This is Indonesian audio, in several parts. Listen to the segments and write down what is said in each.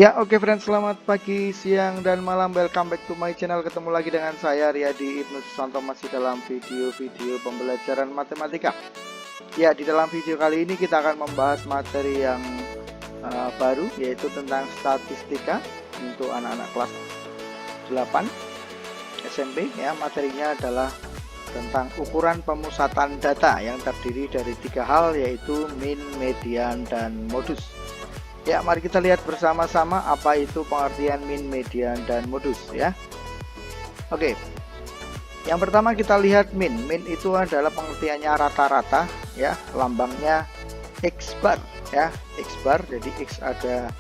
Ya, oke friends, selamat pagi, siang, dan malam. Welcome back to my channel. Ketemu lagi dengan saya Riyadi Ibnu Susanto, masih dalam video pembelajaran matematika. Ya, di dalam video kali ini kita akan membahas materi yang baru, yaitu tentang statistika untuk anak-anak kelas 8 SMP. Ya, materinya adalah tentang ukuran pemusatan data yang terdiri dari 3 hal, yaitu min, median, dan modus. Ya, mari kita lihat bersama-sama apa itu pengertian min, median, dan modus ya. Oke. Yang pertama kita lihat min. Min itu adalah pengertiannya rata-rata ya, lambangnya X bar ya, X bar. Jadi X ada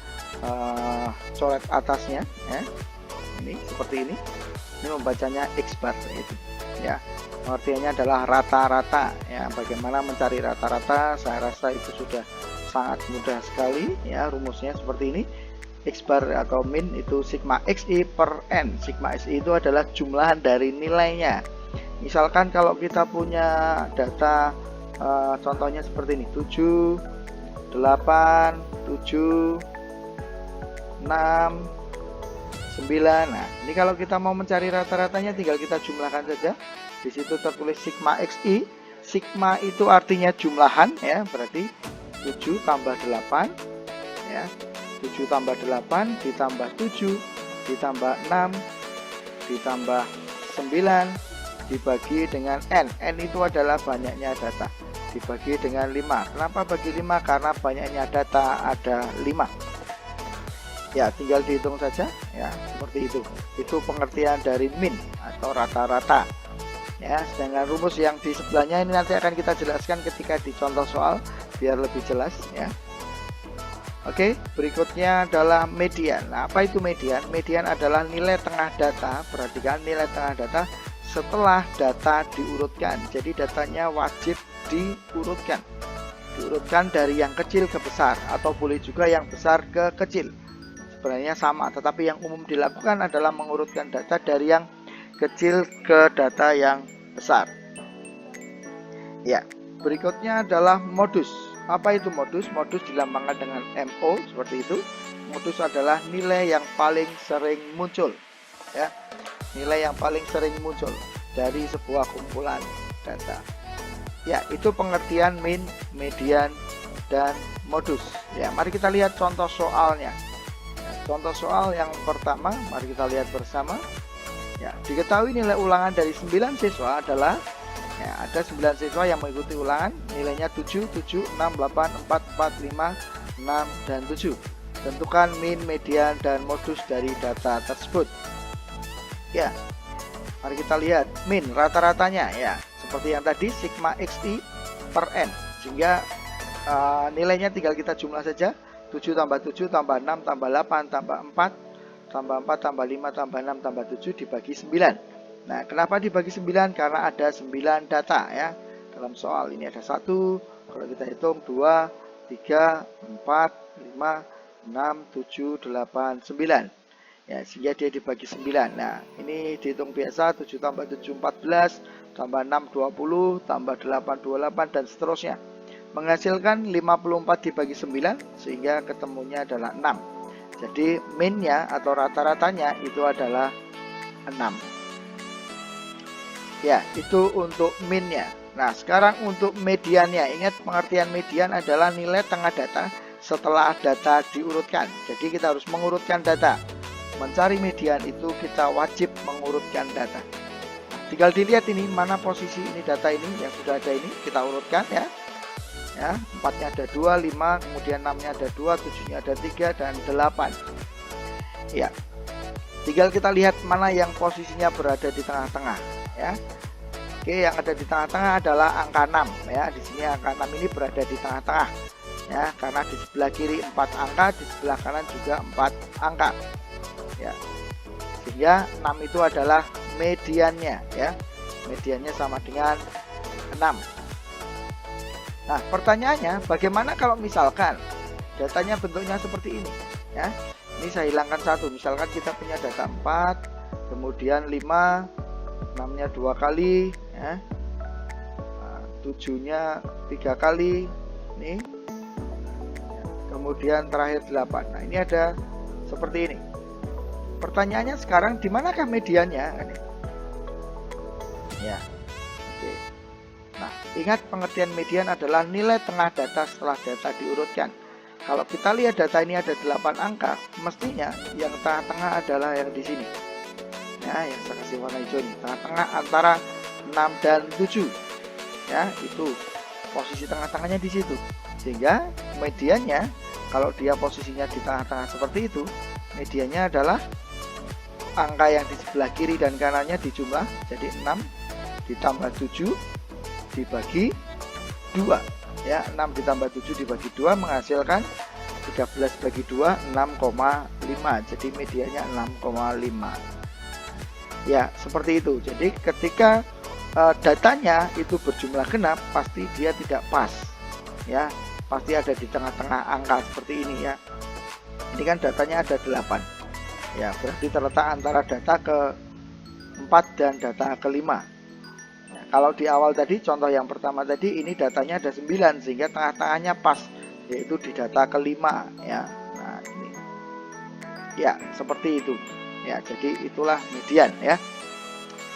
coret atasnya ya. Ini seperti ini. Ini membacanya X bar itu ya. Pengertiannya adalah rata-rata ya. Bagaimana mencari rata-rata? Saya rasa itu sudah sangat mudah sekali ya, rumusnya seperti ini. X bar atau min itu sigma xi per n. Sigma xi itu adalah jumlahan dari nilainya. Misalkan kalau kita punya data contohnya seperti ini, 7, 8, 7, 6, 9. Nah, ini kalau kita mau mencari rata-ratanya tinggal kita jumlahkan saja. Di situ tertulis sigma xi. Sigma itu artinya jumlahan ya, berarti 7 tambah 8 ya, 7 tambah 8 ditambah 7 ditambah 6 ditambah 9 dibagi dengan n. N itu adalah banyaknya data, dibagi dengan 5. Kenapa bagi 5? Karena banyaknya data ada 5 ya, tinggal dihitung saja ya, seperti itu. Itu pengertian dari min atau rata-rata ya. Sedangkan rumus yang di sebelahnya ini nanti akan kita jelaskan ketika di contoh soal biar lebih jelas ya. Oke, berikutnya adalah median. Nah, apa itu median? Median adalah nilai tengah data. Perhatikan, nilai tengah data setelah data diurutkan. Jadi datanya wajib diurutkan. Diurutkan dari yang kecil ke besar, atau boleh juga yang besar ke kecil. Sebenarnya sama, tetapi yang umum dilakukan adalah mengurutkan data dari yang kecil ke data yang besar. Ya, berikutnya adalah modus. Apa itu modus? Modus dilambangkan dengan MO seperti itu. Modus adalah nilai yang paling sering muncul ya. Nilai yang paling sering muncul dari sebuah kumpulan data. Ya, itu pengertian min, median, dan modus. Ya, mari kita lihat contoh soalnya. Ya, contoh soal yang pertama, mari kita lihat bersama. Ya, diketahui nilai ulangan dari 9 siswa adalah ya, ada 9 siswa yang mengikuti ulangan, nilainya 7, 7, 6, 8, 4, 4, 5, 6, dan 7. Tentukan min, median, dan modus dari data tersebut. Ya, mari kita lihat min rata-ratanya ya, seperti yang tadi sigma xi per n, sehingga nilainya tinggal kita jumlah saja, 7 tambah 7 tambah 6 tambah 8 tambah 4 tambah 4 tambah 5 tambah 6 tambah 7 dibagi 9. Nah, kenapa dibagi 9? Karena ada 9 data ya. Dalam soal ini ada 1, kalau kita hitung 2, 3, 4, 5, 6, 7, 8, 9. Ya, sehingga dia dibagi 9. Nah, ini dihitung biasa, 7 tambah 7 14, tambah 6 20, tambah 8 28, dan seterusnya. Menghasilkan 54 dibagi 9, sehingga ketemunya adalah 6. Jadi minnya atau rata-ratanya itu adalah 6. Ya, itu untuk minnya. Nah, sekarang untuk mediannya. Ingat, pengertian median adalah nilai tengah data setelah data diurutkan. Jadi kita harus mengurutkan data. Mencari median itu kita wajib mengurutkan data. Tinggal dilihat ini mana posisi ini data ini yang sudah ada ini, kita urutkan ya. Ya, 4-nya ada 2, 5, kemudian 6-nya ada 2, 7-nya ada 3, dan 8. Ya. Tinggal kita lihat mana yang posisinya berada di tengah-tengah ya. Oke, yang ada di tengah-tengah adalah angka 6 ya. Di sini angka 6 ini berada di tengah-tengah ya, karena di sebelah kiri 4 angka, di sebelah kanan juga 4 angka. Ya. Sehingga 6 itu adalah mediannya ya. Mediannya sama dengan 6. Nah, pertanyaannya bagaimana kalau misalkan datanya bentuknya seperti ini ya. Ini saya hilangkan 1, misalkan kita punya data 4, kemudian 5, 6-nya 2 kali ya, 7-nya 3 kali nih, kemudian terakhir 8. Nah, ini ada seperti ini. Pertanyaannya sekarang, di manakah mediannya? Ya, oke. Nah, ingat pengertian median adalah nilai tengah data setelah data diurutkan. Kalau kita lihat data ini ada 8 angka, mestinya yang tengah-tengah adalah yang di sini. Ya, yang saya kasih warna hijau ini, tengah-tengah antara 6 dan 7. Ya, itu posisi tengah-tengahnya di situ. Sehingga mediannya, kalau dia posisinya di tengah-tengah seperti itu, mediannya adalah angka yang di sebelah kiri dan kanannya dijumlah, jadi 6 ditambah 7 dibagi 2. Ya, 6 ditambah 7 dibagi 2 menghasilkan 13 bagi 2, 6,5. Jadi mediannya 6,5. Ya, seperti itu. Jadi ketika datanya itu berjumlah genap, pasti dia tidak pas. Ya, pasti ada di tengah-tengah angka seperti ini ya. Ini kan datanya ada 8. Ya, berarti terletak antara data ke-4 dan data ke-5. Ya, kalau di awal tadi, contoh yang pertama tadi, ini datanya ada 9, sehingga tengah-tengahnya pas, yaitu di data ke-5 ya. Nah, ini. Ya, seperti itu. Ya, jadi itulah median ya.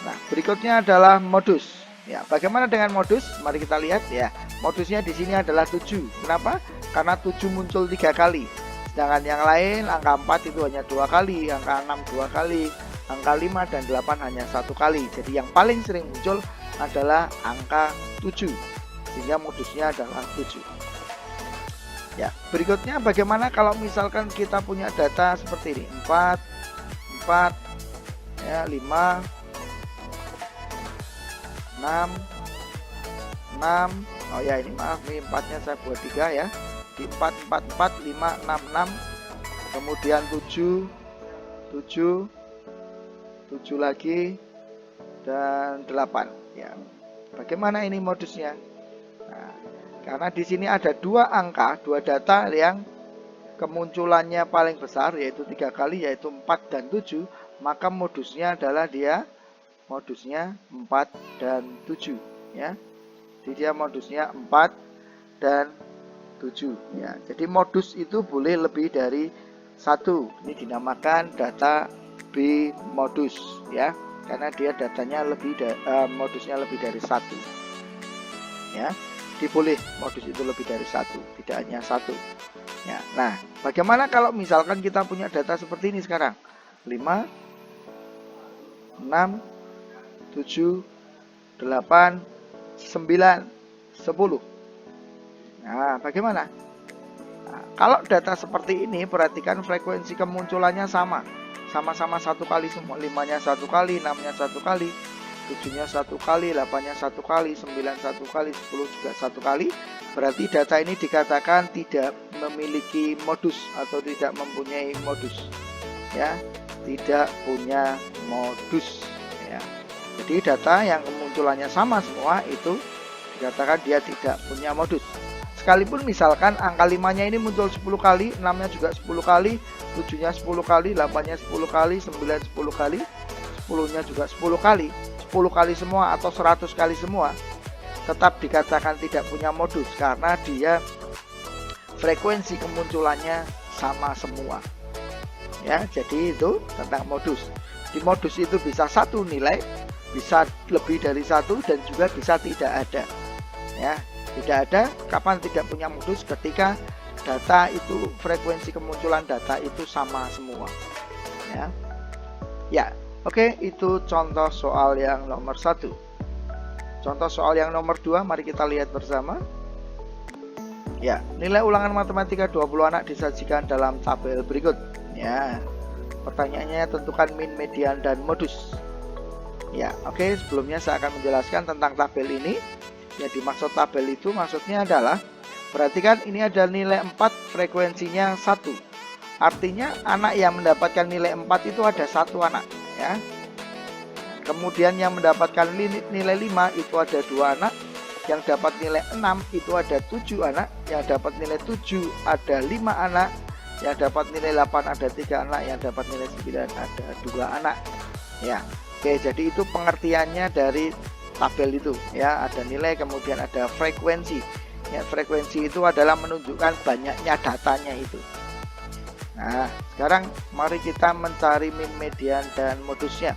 Nah, berikutnya adalah modus. Ya, bagaimana dengan modus? Mari kita lihat ya. Modusnya di sini adalah 7. Kenapa? Karena 7 muncul 3 kali. Sedangkan yang lain angka 4 itu hanya 2 kali, angka 6 2 kali, angka 5 dan 8 hanya 1 kali. Jadi yang paling sering muncul adalah angka 7. Sehingga modusnya adalah 7. Ya, berikutnya bagaimana kalau misalkan kita punya data seperti ini. 4 ya, 5 6. Oh ya, ini maaf, ini 4-nya saya buat 3 ya. Di 4 5 6 6. Kemudian 7 lagi dan 8 ya. Bagaimana ini modusnya? Nah, karena di sini ada 2 angka, 2 data yang kemunculannya paling besar, yaitu 3 kali, yaitu 4 dan 7, maka modusnya adalah modusnya 4 dan 7 ya. Jadi dia modusnya 4 dan 7 ya. Jadi modus itu boleh lebih dari 1. Ini dinamakan data B modus ya. Karena dia datanya modusnya lebih dari 1. Ya. Jadi boleh modus itu lebih dari 1, tidak hanya 1. Ya. Nah, bagaimana kalau misalkan kita punya data seperti ini sekarang? 5 6 7 8 9 10. Nah, bagaimana? Nah, kalau data seperti ini, perhatikan frekuensi kemunculannya sama-sama 1 kali semua. 5-nya 1 kali, 6-nya 1 kali, 7-nya 1 kali, 8-nya 1 kali, 9 1 kali, 10 juga 1 kali. Berarti data ini dikatakan tidak memiliki modus atau tidak mempunyai modus. Ya, tidak punya modus ya. Jadi data yang kemunculannya sama semua itu dikatakan dia tidak punya modus. Sekalipun misalkan angka 5-nya ini muncul 10 kali, 6-nya juga 10 kali, 7-nya 10 kali, 8-nya 10 kali, 9 10 kali, 10-nya juga 10 kali, 10 kali semua atau 100 kali semua, tetap dikatakan tidak punya modus karena dia frekuensi kemunculannya sama semua. Ya, jadi itu tentang modus. Di modus itu bisa satu nilai, bisa lebih dari 1, dan juga bisa tidak ada. Ya, tidak ada. Kapan tidak punya modus? Ketika data itu, frekuensi kemunculan data itu sama semua. Ya, oke, itu contoh soal yang nomor 1. Contoh soal yang nomor 2, mari kita lihat bersama. Ya, nilai ulangan matematika 20 anak disajikan dalam tabel berikut. Ya, pertanyaannya tentukan min, median, dan modus. Ya, oke, sebelumnya saya akan menjelaskan tentang tabel ini. Yang dimaksud tabel itu maksudnya adalah, perhatikan ini ada nilai 4, frekuensinya 1. Artinya anak yang mendapatkan nilai 4 itu ada 1 anak ya. Kemudian yang mendapatkan nilai 5 itu ada 2 anak. Yang dapat nilai 6 itu ada 7 anak. Yang dapat nilai 7 ada 5 anak. Yang dapat nilai 8 ada 3 anak. Yang dapat nilai 9 ada 2 anak ya. Oke, jadi itu pengertiannya dari tabel itu ya. Ada nilai, kemudian ada frekuensi ya. Frekuensi itu adalah menunjukkan banyaknya datanya itu Nah, sekarang mari kita mencari min, median, dan modusnya.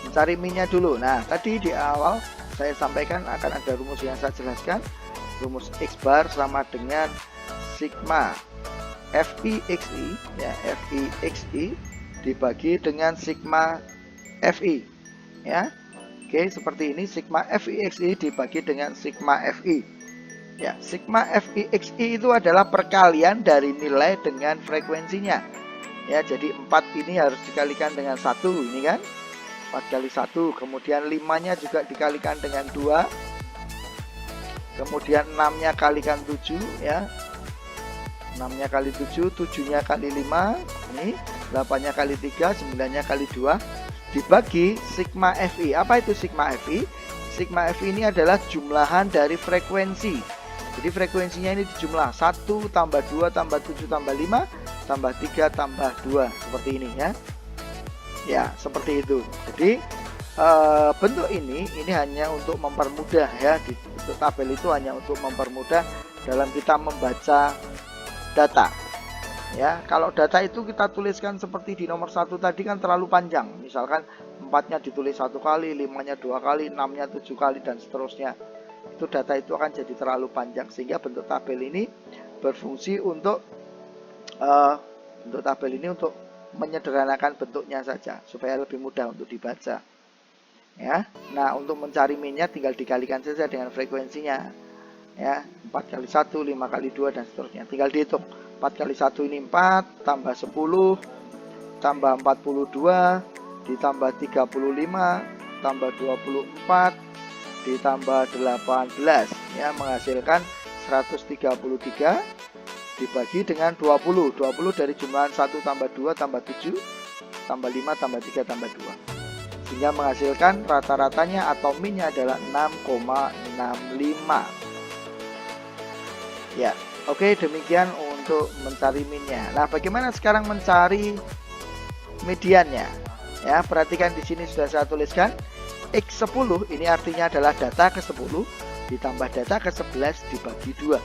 Mencari minnya dulu. Nah, tadi di awal saya sampaikan akan ada rumus yang saya jelaskan. Rumus X bar sama dengan sigma FIXI, ya, FIXI dibagi dengan sigma FI, ya. Oke, seperti ini, sigma FIXI dibagi dengan sigma FI. Ya, sigma FIXI itu adalah perkalian dari nilai dengan frekuensinya. Ya, jadi 4 ini harus dikalikan dengan 1, ini kan? 4 kali 1, kemudian 5-nya juga dikalikan dengan 2. Kemudian 6-nya kalikan 7, ya. 6-nya kali 7, 7-nya kali 5, ini 8-nya kali 3, 9-nya kali 2 dibagi sigma FI. Apa itu sigma FI? Sigma FI ini adalah jumlahan dari frekuensi. Jadi frekuensinya ini dijumlah 1 tambah 2 tambah 7 tambah 5 tambah 3 tambah 2, seperti ini, ya. Ya, seperti itu. Jadi bentuk ini hanya untuk mempermudah, ya. Bentuk tabel itu hanya untuk mempermudah dalam kita membaca data. Ya, kalau data itu kita tuliskan seperti di nomor 1 tadi kan terlalu panjang. Misalkan 4-nya ditulis 1 kali, 5-nya 2 kali, 6-nya 7 kali, dan seterusnya. Itu data itu akan jadi terlalu panjang, sehingga bentuk tabel ini berfungsi untuk menyederhanakan bentuknya saja supaya lebih mudah untuk dibaca, ya. Nah, untuk mencari minnya tinggal dikalikan saja dengan frekuensinya, ya. 4 kali 1, 5 kali 2, dan seterusnya, tinggal dihitung. 4 kali 1 ini 4, tambah 10, tambah 42, ditambah 35, tambah 24, ditambah 18, ya, menghasilkan 133 dibagi dengan 20. 20 dari jumlahan 1 tambah 2 tambah 7 tambah 5 tambah 3 tambah 2, sehingga menghasilkan rata-ratanya atau minnya adalah 6,65. Ya, oke, demikian untuk mencari minnya. Nah, bagaimana sekarang mencari mediannya? Ya, perhatikan di sini sudah saya tuliskan X10, ini artinya adalah data ke-10 ditambah data ke-11 dibagi 2.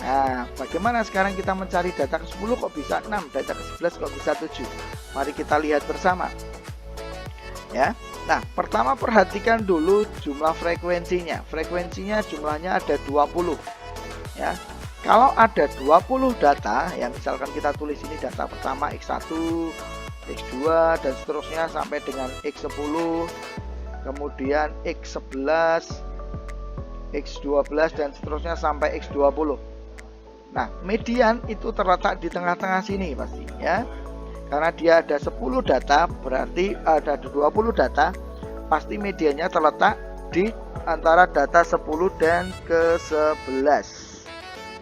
Nah, bagaimana sekarang kita mencari data ke-10 kok bisa 6, data ke-11 kok bisa 7? Mari kita lihat bersama. Ya. Nah, pertama perhatikan dulu jumlah frekuensinya. Frekuensinya jumlahnya ada 20. Ya. Kalau ada 20 data, ya, misalkan kita tulis ini data pertama X1, X2, dan seterusnya sampai dengan X10, kemudian X11, X12, dan seterusnya sampai X20. Nah, median itu terletak di tengah-tengah sini pasti, ya. Karena dia ada 10 data, berarti ada 20 data, pasti mediannya terletak di antara data 10 dan ke-11.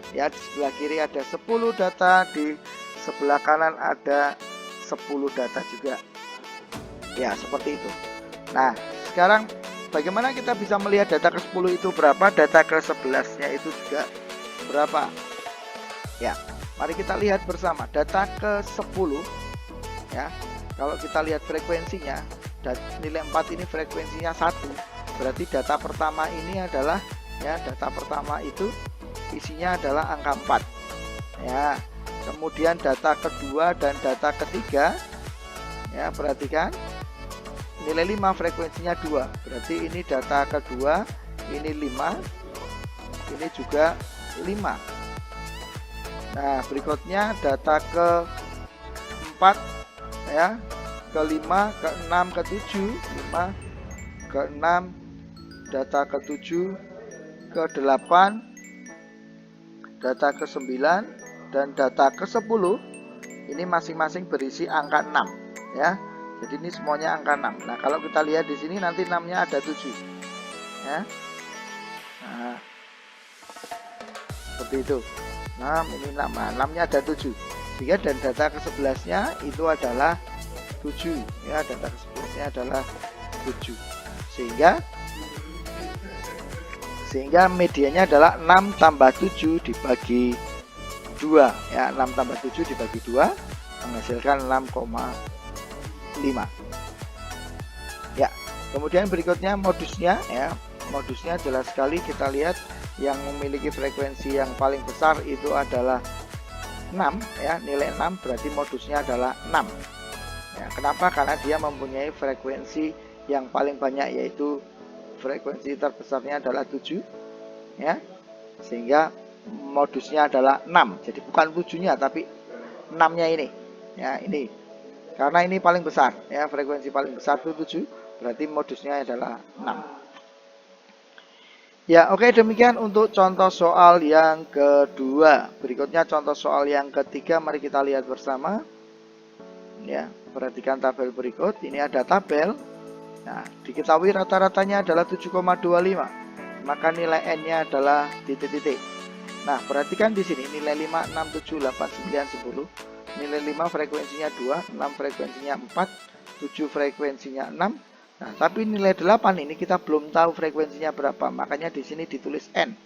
Ya, di sebelah kiri ada 10 data, di sebelah kanan ada 10 data juga. Ya, seperti itu. Nah, sekarang bagaimana kita bisa melihat data ke-10 itu berapa, data ke-11-nya itu juga berapa? Ya, mari kita lihat bersama data ke-10, ya. Kalau kita lihat frekuensinya, dan nilai 4 ini frekuensinya 1, berarti data pertama ini adalah, ya, data pertama itu isinya adalah angka 4. Ya. Kemudian data kedua dan data ketiga, ya, perhatikan nilai 5 frekuensinya 2, berarti ini data kedua, ini 5, ini juga 5. Nah, berikutnya data ke-4, ya, ke-5, ke-6, ke-7, 5, ke-6, data ke-7, ke-8, data ke-9, dan data ke-10 ini masing-masing berisi angka 6, ya. Jadi ini semuanya angka 6. Nah, kalau kita lihat di sini nanti 6-nya ada 7, ya. Nah, seperti itu. 6, ini 6, nah, 6-nya ada 7, sehingga dan data ke-11-nya itu adalah 7, ya, data ke-11-nya adalah 7, sehingga medianya adalah 6 tambah 7 dibagi 2, ya, 6 tambah 7 dibagi 2 menghasilkan 6,5. Ya, kemudian berikutnya modusnya, ya. Modusnya jelas sekali, kita lihat yang memiliki frekuensi yang paling besar itu adalah 6 ya, nilai 6 berarti modusnya adalah 6 ya. Kenapa? Karena dia mempunyai frekuensi yang paling banyak, yaitu frekuensi terbesarnya adalah 7 ya, sehingga modusnya adalah 6. Jadi bukan 7-nya tapi 6-nya ini ya, ini karena ini paling besar ya, frekuensi paling besar itu 7, berarti modusnya adalah 6 ya. Oke, demikian untuk contoh soal yang kedua. Berikutnya contoh soal yang ketiga, mari kita lihat bersama ya. Perhatikan tabel berikut. Ini ada tabel. Nah, diketahui rata-ratanya adalah 7,25, maka nilai n-nya adalah titik-titik. Nah, perhatikan di sini nilai 5, 6, 7, 8, 9, 10. Nilai 5 frekuensinya 2, 6 frekuensinya 4, 7 frekuensinya 6. Nah, tapi nilai 8 ini kita belum tahu frekuensinya berapa, makanya di sini ditulis n.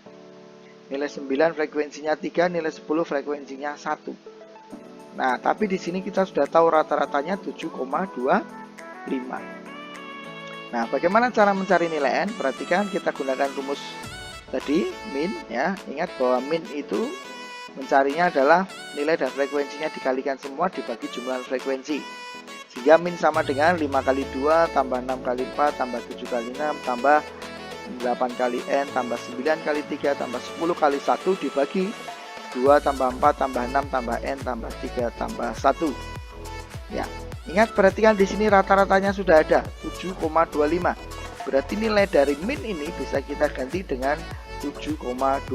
Nilai 9 frekuensinya 3, nilai 10 frekuensinya 1. Nah, tapi di sini kita sudah tahu rata-ratanya 7,25. Nah, bagaimana cara mencari nilai n? Perhatikan, kita gunakan rumus tadi, min ya. Ingat bahwa min itu mencarinya adalah nilai dan frekuensinya dikalikan semua dibagi jumlah frekuensi. Sehingga min sama dengan 5 kali 2 tambah 6 kali 4 tambah 7 kali 6 tambah 8 kali n tambah 9 kali 3 tambah 10 kali 1 dibagi 2 tambah 4 tambah 6 tambah n tambah 3 tambah 1. Ya, ingat, perhatikan di sini rata-ratanya sudah ada 7,25. Berarti nilai dari min ini bisa kita ganti dengan 7,25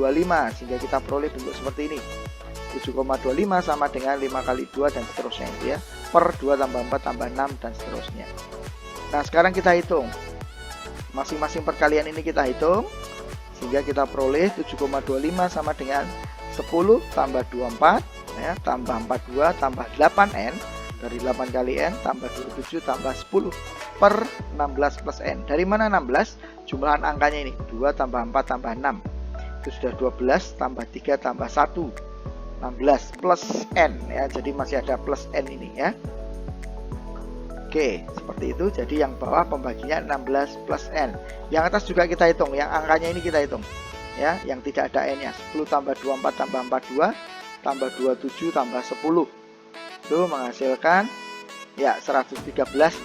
sehingga kita peroleh bentuk seperti ini. 7,25 sama dengan 5 kali 2 dan seterusnya itu ya, per 2 tambah 4 tambah 6 dan seterusnya. Nah, sekarang kita hitung masing-masing perkalian ini, kita hitung sehingga kita peroleh 7,25 sama dengan 10 tambah 24 ya, tambah 42 tambah 8n, dari 8 kali n tambah 27 tambah 10 per 16 plus n. Dari mana 16? Jumlahan angkanya ini 2 tambah 4 tambah 6, itu sudah 12 tambah 3 tambah 1, 16 plus n ya, jadi masih ada plus n ini ya. Oke, seperti itu. Jadi yang bawah pembaginya 16 plus n. Yang atas juga kita hitung, yang angkanya ini kita hitung ya, yang tidak ada n-nya. 10 tambah 24 tambah 42 tambah 27 tambah 10 itu menghasilkan ya 113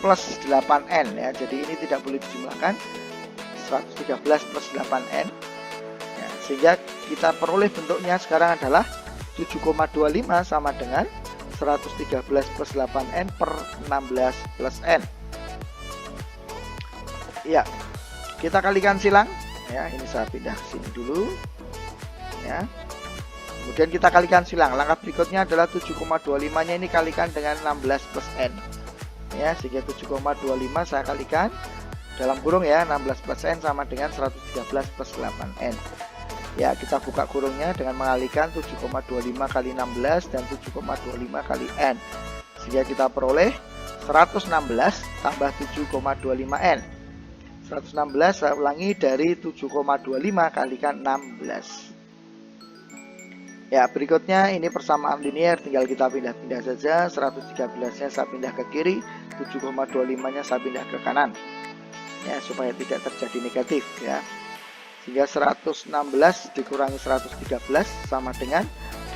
plus 8n ya. Jadi ini tidak boleh dijumlahkan, 113 plus 8n ya, sehingga kita peroleh bentuknya sekarang adalah 7,25 sama dengan 113 plus 8n per 16 plus n. Ya, kita kalikan silang ya. Ini saya pindah ke sini dulu ya. Kemudian kita kalikan silang. Langkah berikutnya adalah 7,25-nya ini kalikan dengan 16 plus n ya, sehingga 7,25 saya kalikan dalam kurung ya, 16 plus n sama dengan 113 plus 8n. Ya, kita buka kurungnya dengan mengalihkan 7,25 kali 16 dan 7,25 kali n, sehingga kita peroleh 116 tambah 7,25n. 116 saya ulangi, dari 7,25 kalikan 16. Ya, berikutnya ini persamaan linear, tinggal kita pindah-pindah saja. 113-nya saya pindah ke kiri, 7,25-nya saya pindah ke kanan ya, supaya tidak terjadi negatif ya. Sehingga 116 dikurangi 113 sama dengan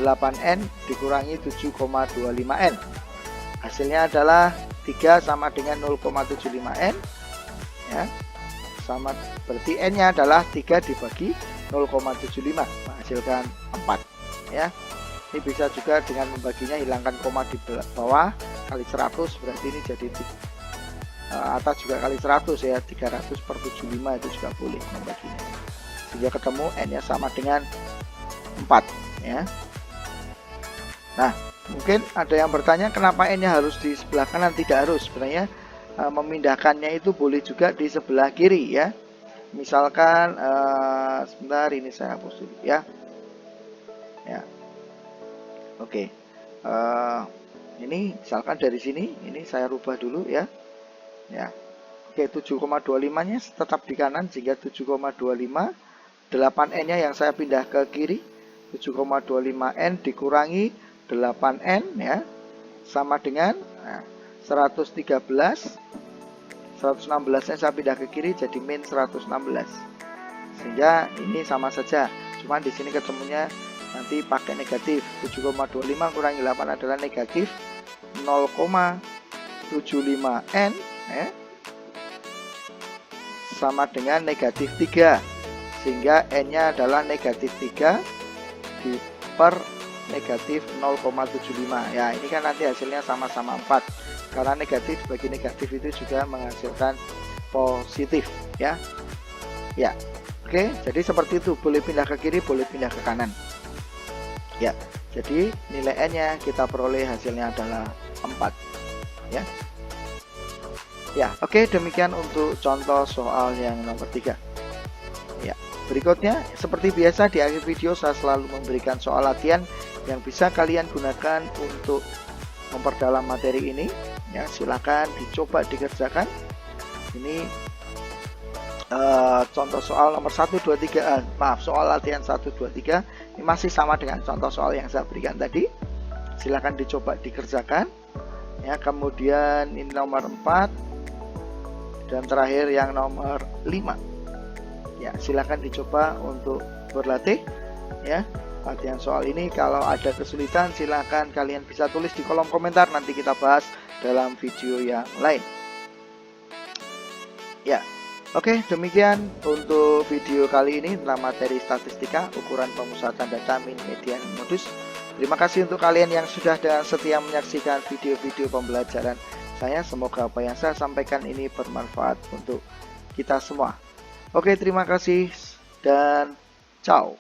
8n dikurangi 7,25n. Hasilnya adalah 3 sama dengan 0,75n ya. Sama, berarti n-nya adalah 3 dibagi 0,75 menghasilkan 4 ya. Ini bisa juga dengan membaginya, hilangkan koma di bawah, kali 100, berarti ini jadi atas juga kali 100 ya, 300 per 75 itu juga boleh membaginya, sehingga ketemu n-nya sama dengan 4 ya. Nah, mungkin ada yang bertanya kenapa n-nya harus di sebelah kanan? Tidak harus, sebenarnya memindahkannya itu boleh juga di sebelah kiri ya. Misalkan sebentar, ini saya hapus dulu ya. Ya, oke. Ini misalkan dari sini, ini saya rubah dulu ya. Ya, oke, 7,25-nya tetap di kanan, sehingga 7,25, 8n-nya yang saya pindah ke kiri, 7,25n dikurangi 8n ya, sama dengan 113. 116-nya saya pindah ke kiri, jadi min 116. Sehingga ini sama saja, cuma di sini ketemunya nanti pakai negatif. 7,25 kurangi 8 adalah negatif 0,75N ya, sama dengan negatif 3, sehingga N-nya adalah negatif 3 per negatif 0,75. Ya, ini kan nanti hasilnya sama-sama 4, karena negatif bagi negatif itu juga menghasilkan positif ya. Ya, oke, jadi seperti itu, boleh pindah ke kiri, boleh pindah ke kanan. Ya, jadi nilai N-nya kita peroleh hasilnya adalah 4 ya. Ya, oke, demikian untuk contoh soal yang nomor 3. Ya, berikutnya seperti biasa di akhir video saya selalu memberikan soal latihan yang bisa kalian gunakan untuk memperdalam materi ini. Ya, silakan dicoba dikerjakan. Ini contoh soal nomor 1, 2, 3, soal latihan 1, 2, 3 ini masih sama dengan contoh soal yang saya berikan tadi. Silakan dicoba dikerjakan ya. Kemudian ini nomor 4 dan terakhir yang nomor 5 ya, silakan dicoba untuk berlatih ya latihan soal ini. Kalau ada kesulitan silakan kalian bisa tulis di kolom komentar, nanti kita bahas dalam video yang lain ya. Oke, demikian untuk video kali ini tentang materi statistika, ukuran pemusatan data, min, median, modus. Terima kasih untuk kalian yang sudah dengan setia menyaksikan video-video pembelajaran saya. Semoga apa yang saya sampaikan ini bermanfaat untuk kita semua. Oke, terima kasih dan ciao.